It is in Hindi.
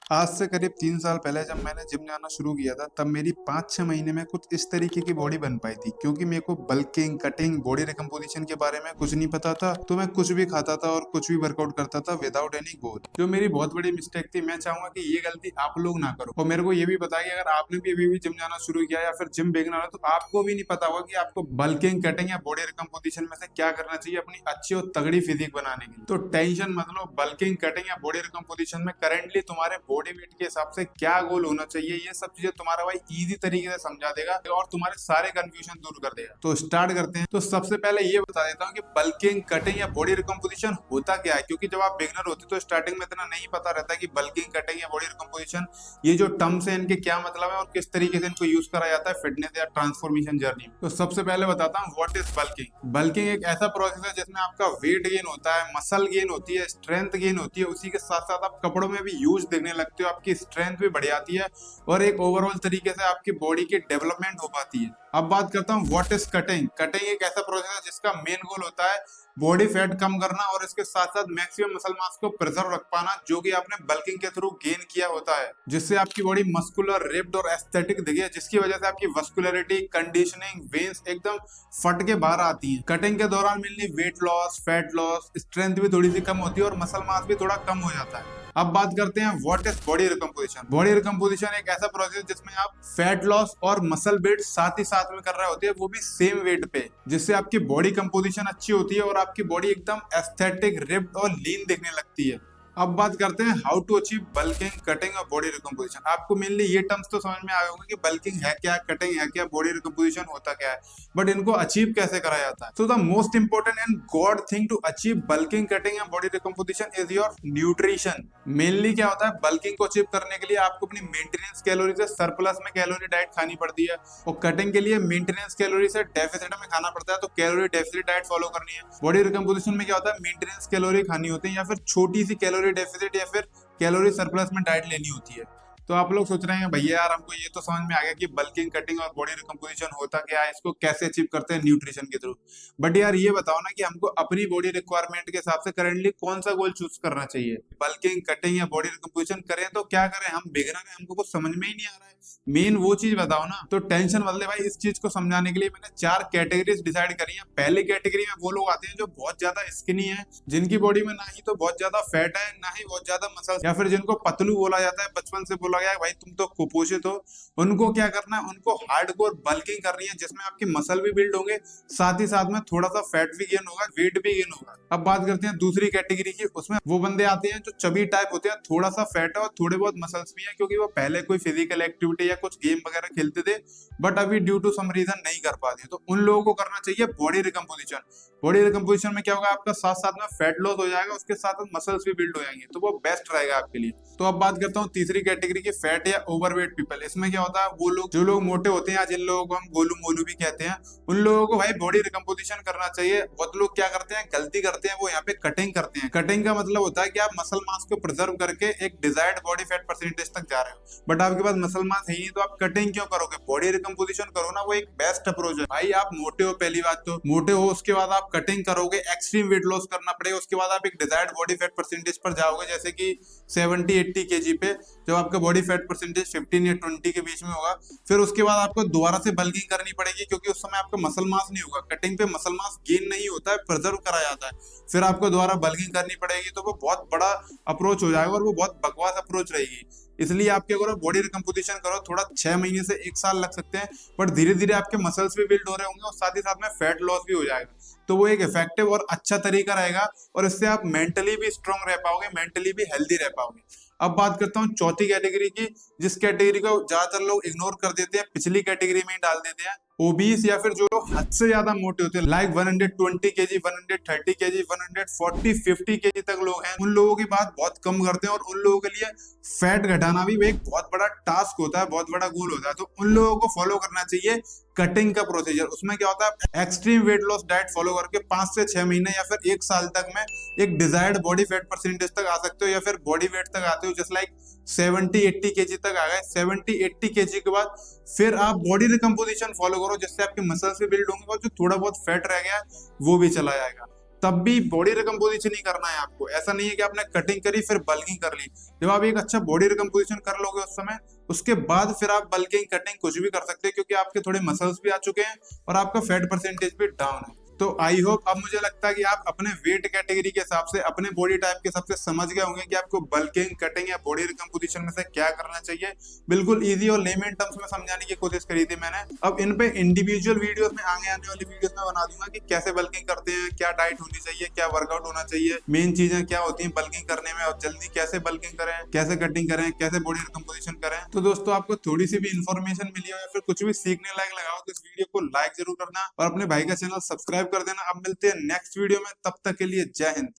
आज से करीब 3 साल पहले जब मैंने जिम जाना शुरू किया था तब मेरी 5-6 महीने में कुछ इस तरीके की बॉडी बन पाई थी, क्योंकि मेरे को बल्किंग, कटिंग, बॉडी रिकम्पोजिशन के बारे में कुछ नहीं पता था। तो मैं कुछ भी खाता था और कुछ भी वर्कआउट करता था विदाउट एनी गोल, जो मेरी बहुत बड़ी मिस्टेक थी। मैं चाहूंगा कि ये गलती आप लोग ना करो। और मेरे को ये भी पता है कि अगर आपने भी अभी भी जिम जाना शुरू किया या फिर जिम बिगनर है तो आपको भी नहीं पता होगा कि आपको बल्किंग, कटिंग या बॉडी रिकम्पोजिशन में से क्या करना चाहिए अपनी अच्छी और तगड़ी फिजिक बनाने के लिए। तो टेंशन मत लो, बल्किंग, कटिंग या बॉडी रिकम्पोजिशन में करेंटली तुम्हारे बॉडी वेट के हिसाब से क्या गोल होना चाहिए, ये सब चीजें तुम्हारा भाई इजी तरीके से समझा देगा और तुम्हारे सारे कंफ्यूजन दूर कर देगा। तो स्टार्ट करते हैं। तो सबसे पहले ये बता देता हूँ कि बल्किंग, कटिंग या बॉडी रिकम्पोजिशन होता क्या है, क्योंकि जब आप बिगनर होते तो स्टार्टिंग में इतना नहीं पता रहता कि बल्किंग, कटिंग या बॉडी रिकम्पोजिशन ये जो टर्म्स है इनके क्या मतलब है और किस तरीके से इनको यूज करा जाता है फिटनेस या ट्रांसफॉर्मेशन जर्नी में। तो सबसे पहले बताता हूँ व्हाट इज बल्किंग। बल्किंग एक ऐसा प्रोसेस है जिसमें आपका वेट गेन होता है, मसल गेन होती है, स्ट्रेंथ गेन होती है। उसी के साथ साथ आप कपड़ों में भी यूज देखने लगते हो, आपकी स्ट्रेंथ भी बढ़ जाती है और एक ओवरऑल तरीके से आपकी बॉडी की डेवलपमेंट हो पाती है। अब बात करता हूँ व्हाट इज कटिंग। कटिंग एक ऐसा प्रोसेस है जिसका मेन गोल होता है बॉडी फैट कम करना और इसके साथ साथ मैक्सिमम मसल मास को प्रिजर्व रख पाना, जो कि आपने बल्किंग के थ्रू गेन किया होता है, जिससे आपकी बॉडी मस्कुलर, रिप्ड और एस्थेटिक दिखे, जिसकी वजह से आपकी वस्कुलरिटी, कंडीशनिंग, वेन्स एकदम फट के बाहर आती हैं। कटिंग के दौरान mainly weight loss, fat loss, strength भी थोड़ी सी कम होती है और मसल मास भी थोड़ा कम हो जाता है। अब बात करते हैं what is body recomposition. Body recomposition एक ऐसा प्रोसेस जिसमें आप फैट लॉस और मसल बिल्ड साथ ही साथ में कर रहे होते हैं, वो भी सेम वेट पे, जिससे आपकी बॉडी कंपोजिशन अच्छी होती है और आपकी बॉडी एकदम एस्थेटिक, रिप्ड और लीन दिखने लगती है। अब बात करते हैं how to achieve bulking, cutting और बॉडी रिकम्पोजिशन। आपको मेनली ये टर्म्स तो समझ में आए होंगे कि बल्किंग है क्या, कटिंग है क्या, बॉडी रिकम्पोजिशन होता क्या है, बट इनको अचीव कैसे करा जाता है। So the most important and god thing to achieve bulking, cutting and body recomposition is your nutrition. Mainly क्या होता है, बल्किंग को अचीव करने के लिए आपको अपनी मेंटेनेंस कैलोरी से सरप्लस में कैलोरी डाइट खानी पड़ती है और कटिंग के लिए मेंटेनेंस कैलोरी से डेफिसिट में खाना पड़ता है, तो कैलोरी डेफिसिट डाइट फॉलो करनी है। बॉडी रिकम्पोजिशन में क्या होता है, मेंटेनेंस कैलोरी खानी होती है या फिर छोटी सी कैलोरी डेफिसिट या फिर कैलोरी सरप्लस में डाइट लेनी होती है। तो आप लोग सोच रहे हैं भैया यार हमको ये तो समझ में आ गया कि बल्किंग, कटिंग और बॉडी रिकम्पोजिशन होता क्या है, इसको कैसे अचीव करते हैं न्यूट्रिशन के थ्रू। बट यार ये बताओ ना कि हमको अपनी बॉडी रिक्वायरमेंट के हिसाब से करेंटली कौन सा गोल चूज करना चाहिए। बल्किंग, कटिंग या बॉडी रिकम्पोजिशन करें तो क्या करें, हम बिगिनर हैं, हमको कुछ समझ में ही नहीं आ रहा है, मेन वो चीज बताओ ना। तो टेंशन मत ले भाई, इस चीज को समझाने के लिए मैंने 4 कैटेगरीज डिसाइड करी है। पहली कैटेगरी में वो लोग आते हैं जो बहुत ज्यादा स्किनी है, जिनकी बॉडी में ना ही तो बहुत ज्यादा फैट है ना ही बहुत ज्यादा मसल, या फिर जिनको पतलू बोला जाता है, बचपन से बोला गया है भाई तुम तो कुपोषित हो। उनको क्या करना है, उनको हार्डकोर बल्किंग करनी है जिसमें आपके मसल भी बिल्ड होंगे, साथ ही साथ में थोड़ा सा फैट भी गेन होगा, वेट भी गेन होगा। अब बात करते हैं दूसरी कैटेगरी की। उसमें वो बंदे आते हैं जो चबी टाइप होते हैं, थोड़ा सा फैट है और थोड़े बहुत मसल्स भी है, क्योंकि वो पहले कोई फिजिकल एक्टिविटी या कुछ गेम वगैरह खेलते थे बट अभी ड्यू टू सम रीजन नहीं कर पाते। तो उन लोगों को करना चाहिए बॉडी रिकम्पोजिशन। बॉडी रिकम्पोजिशन में क्या होगा, आपका साथ साथ में फैट लॉस हो जाएगा, उसके साथ साथ मसल्स भी बिल्ड हो जाएंगे, तो वो बेस्ट रहेगा आपके लिए। तो अब बात करता हूँ तीसरी कैटेगरी की, फैट या ओवरवेट पीपल। इसमें क्या होता है, वो लोग जो लोग मोटे होते हैं या जिन लोगों को हम गोलू मोलू भी कहते हैं, उन लोगों को भाई बॉडी रिकम्पोजिशन करना चाहिए। बहुत लोग क्या करते हैं, गलती करते हैं, वो यहाँ पे कटिंग करते हैं। कटिंग का मतलब होता है कि आप मसल मास को प्रिजर्व करके एक डिजायर्ड बॉडी फैट परसेंटेज तक जा रहे हो, बट आपके पास मसल मास है ही नहीं, तो आप कटिंग क्यों करोगे, बॉडी रिकम्पोजिशन करो ना, वो एक बेस्ट अप्रोच है। भाई आप मोटे हो, पहली बात तो मोटे हो, उसके बाद आप कटिंग करोगे, एक्सट्रीम वेट लॉस करना पड़ेगा, उसके बाद आप एक डिजायर्ड बॉडी फैट परसेंटेज पर जाओगे, जैसे कि 70-80 केजी पे, जब आपका बॉडी फैट परसेंटेज 15 या 20 के बीच में होगा, फिर उसके बाद आपको दोबारा से बल्किंग करनी पड़ेगी, क्योंकि उस समय आपका मसल मास नहीं होगा। कटिंग पे मसल मास गेन नहीं होता है, प्रिजर्व करा जाता है, फिर आपको दोबारा बल्किंग करनी पड़ेगी, तो वो बहुत बड़ा अप्रोच हो जाएगा और वो बहुत बकवास अप्रोच रहेगी। इसलिए आप क्या करो, बॉडी रिकम्पोजिशन करो, थोड़ा 6 महीने से 1 साल लग सकते हैं, बट धीरे धीरे आपके मसल्स भी बिल्ड हो रहे होंगे और साथ ही साथ में फैट लॉस भी हो जाएगा। तो वो एक इफेक्टिव और अच्छा तरीका रहेगा और इससे आप मेंटली भी स्ट्रांग रह पाओगे, मेंटली भी हेल्दी रह पाओगे। अब बात करता हूँ चौथी कैटेगरी की, जिस कैटेगरी को ज्यादातर लोग इग्नोर कर देते हैं, पिछली कैटेगरी में ही डाल देते हैं। ओबीस या फिर जो लोग हद से ज्यादा मोटे होते हैं, लाइक 120 केजी, 130 केजी, 140, 50 केजी तक लोग हैं, उन लोगों की बात बहुत कम करते हैं और उन लोगों के लिए फैट घटाना भी एक बहुत बड़ा टास्क होता है, बहुत बड़ा गोल होता है। तो उन लोगों को फॉलो करना चाहिए कटिंग का प्रोसीजर। उसमें क्या होता है, extreme weight loss diet follow करके 5 से 6 महीने या फिर 1 साल तक में एक डिजायर्ड बॉडी फैट परसेंटेज तक आ सकते हो, या फिर बॉडी वेट तक आते हो, जस्ट लाइक 70-80 केजी तक आ गए। 70-80 केजी के बाद फिर आप बॉडी रिकम्पोजिशन फॉलो करो, जिससे आपके मसल्स भी बिल्ड होंगे और जो थोड़ा बहुत फैट रह गया वो भी चला जाएगा। तब भी बॉडी रिकम्पोजिशन ही करना है आपको। ऐसा नहीं है कि आपने कटिंग करी फिर बल्किंग कर ली। जब आप एक अच्छा बॉडी रिकम्पोजिशन कर लोगे उस समय, उसके बाद फिर आप बल्किंग कटिंग कुछ भी कर सकते हैं, क्योंकि आपके थोड़े मसल्स भी आ चुके हैं और आपका फैट परसेंटेज भी डाउन है। तो आई होप अब मुझे लगता है कि आप अपने वेट कैटेगरी के हिसाब से, अपने बॉडी टाइप के हिसाब से समझ गए होंगे कि आपको बल्किंग, कटिंग या बॉडी रिकम्पोजिशन में से क्या करना चाहिए। बिल्कुल इजी और लेमन टर्म्स में समझाने की कोशिश करी थी मैंने। अब इन पे इंडिविजुअल वीडियोस में, आगे आने वाली वीडियोस में बना दूंगा कि कैसे बल्किंग करते हैं, क्या डाइट होनी चाहिए, क्या वर्कआउट होना चाहिए, मेन चीजें क्या होती हैं बल्किंग करने में, और जल्दी कैसे बल्किंग करें, कैसे कटिंग करें, कैसे बॉडी रिकम्पोजिशन करें। तो दोस्तों आपको थोड़ी सी भी इंफॉर्मेशन मिली हो या फिर कुछ भी सीखने लायक लगा हो तो इस वीडियो को लाइक जरूर करना और अपने भाई का चैनल सब्सक्राइब कर देना। अब मिलते हैं नेक्स्ट वीडियो में, तब तक के लिए जय हिंद।